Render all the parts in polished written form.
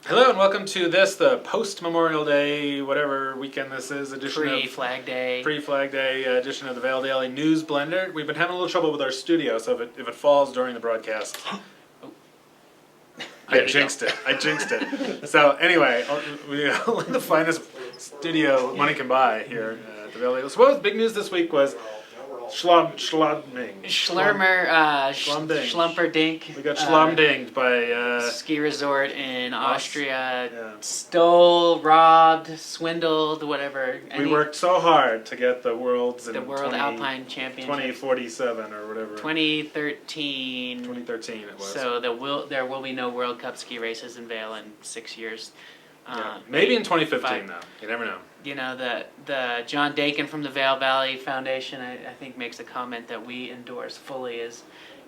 Hello and welcome to the post-Memorial Day, whatever weekend this is, edition Pre-Flag Day. Pre-Flag Day edition of the Vail Daily NewsBlender. We've been having a little trouble with our studio, so if it falls during the broadcast, I jinxed it. So anyway, we only the finest studio money can buy here at the Vail Daily. So what was big news this week was Schlumperdink. Schlumperdink. We got Schlumdinged by ski resort in Austria. Yeah. Stole, robbed, swindled, whatever. We worked so hard to get the World Alpine Championship 2047 or whatever. 2013. 2013 it was. So there will be no World Cup ski races in Vail in 6 years. Maybe in 2015 though. You never know. You know, the John Dakin from the Vail Valley Foundation, I think, makes a comment that we endorse fully is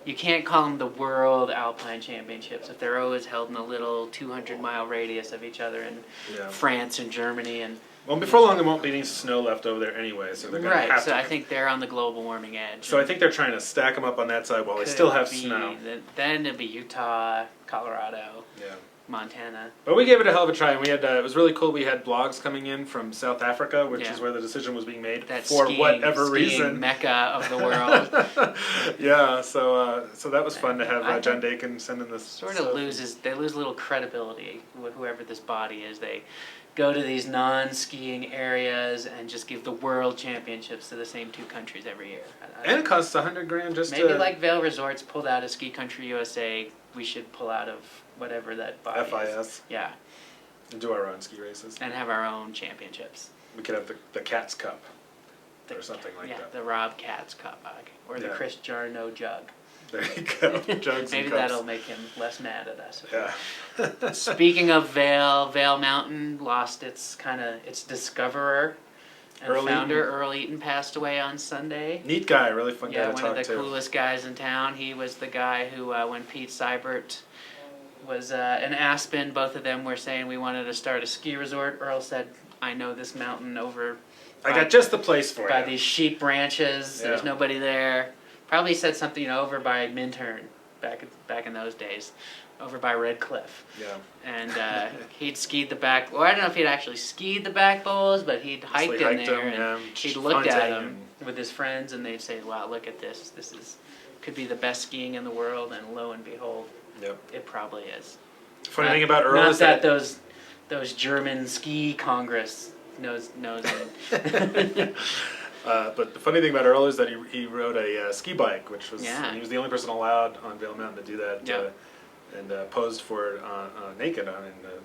you can't call them the World Alpine Championships if they're always held in a little 200-mile radius of each other in France and Germany. And well, before long there won't be any snow left over there anyway, so they're going to have to. Right, so I think they're on the global warming edge. So I think they're trying to stack them up on that side while they still have snow. Then it'll be Utah, Colorado. Yeah. Montana. But we gave it a hell of a try, and we had it was really cool. We had blogs coming in from South Africa, which is where the decision was being made for whatever reason. Mecca of the world. Yeah, so that was fun to have John Dakin sending this. Sort of they lose a little credibility with whoever this body is. They go to these non-skiing areas and just give the world championships to the same two countries every year. And it costs $100,000 just maybe like Vail Resorts pulled out of Ski Country USA, we should pull out of whatever that body FIS. is. Yeah. And do our own ski races. And have our own championships. We could have the Cats Cup or something like that. Yeah, the Rob Katz Cup or the Chris Jarno Jug. There you go. Jugs Maybe and cups. that'll make him less mad at us. Yeah. Speaking of Vail Mountain lost its discoverer and founder. Earl Eaton passed away on Sunday. Neat guy, really fun guy to talk to. Yeah, one of the coolest guys in town. He was the guy who, when Pete Seibert was in Aspen, both of them were saying we wanted to start a ski resort. Earl said, "I know this mountain over. I got just the place for by these sheep ranches. Yeah. There's nobody there." Probably said something, over by Minturn, back in those days, over by Red Cliff. Yeah. And he'd skied the back. Well, I don't know if he'd actually skied the back bowls, but he'd hiked in there, and he'd looked at them with his friends, and they'd say, "Wow, look at this! This could be the best skiing in the world." And lo and behold, it probably is. Funny thing about Earl is that those German ski Congress knows him. But the funny thing about Earl is that he rode a ski bike, which was he was the only person allowed on Vail Mountain to do that, and posed for it naked in the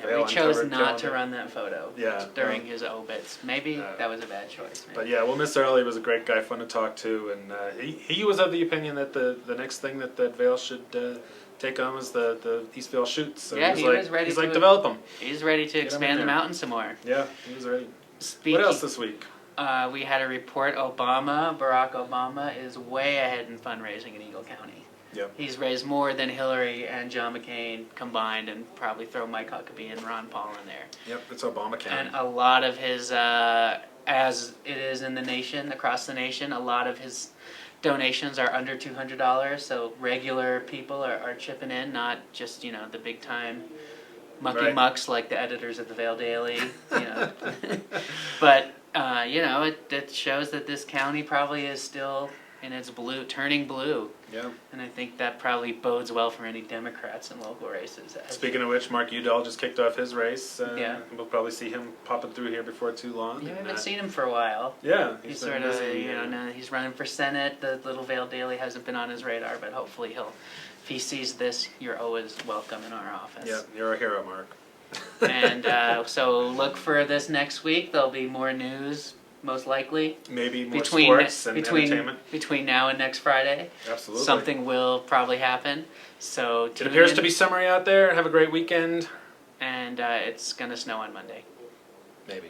Vail. We chose not to run that photo during his obits. Maybe that was a bad choice. Maybe. But yeah, we'll miss Earl. He was a great guy, fun to talk to, and he was of the opinion that the next thing that Vail should take on was the East Vail Chutes. So he was ready to develop them. He's ready to expand the mountain some more. Yeah, he was ready. What else this week? We had a report. Barack Obama, is way ahead in fundraising in Eagle County. Yep. He's raised more than Hillary and John McCain combined, and probably throw Mike Huckabee and Ron Paul in there. Yep, it's Obama County. And a lot of his, as it is in the nation, across the nation, a lot of his donations are under $200, so regular people are chipping in, not just, the big time mucks like the editors of the Vail Daily, But, it shows that this county probably is still in its turning blue. Yeah. And I think that probably bodes well for any Democrats in local races. Speaking of which, Mark Udall just kicked off his race. We'll probably see him popping through here before too long. Yeah, I haven't seen him for a while. Yeah. He's sort of, he's running for Senate. The Little Vail Daily hasn't been on his radar, but hopefully if he sees this, you're always welcome in our office. Yeah, you're a hero, Mark. And so look for this next week. There'll be more news, most likely. Maybe more sports and entertainment. Between now and next Friday. Absolutely. Something will probably happen. So it appears to be summery out there. Have a great weekend. And it's going to snow on Monday. Maybe.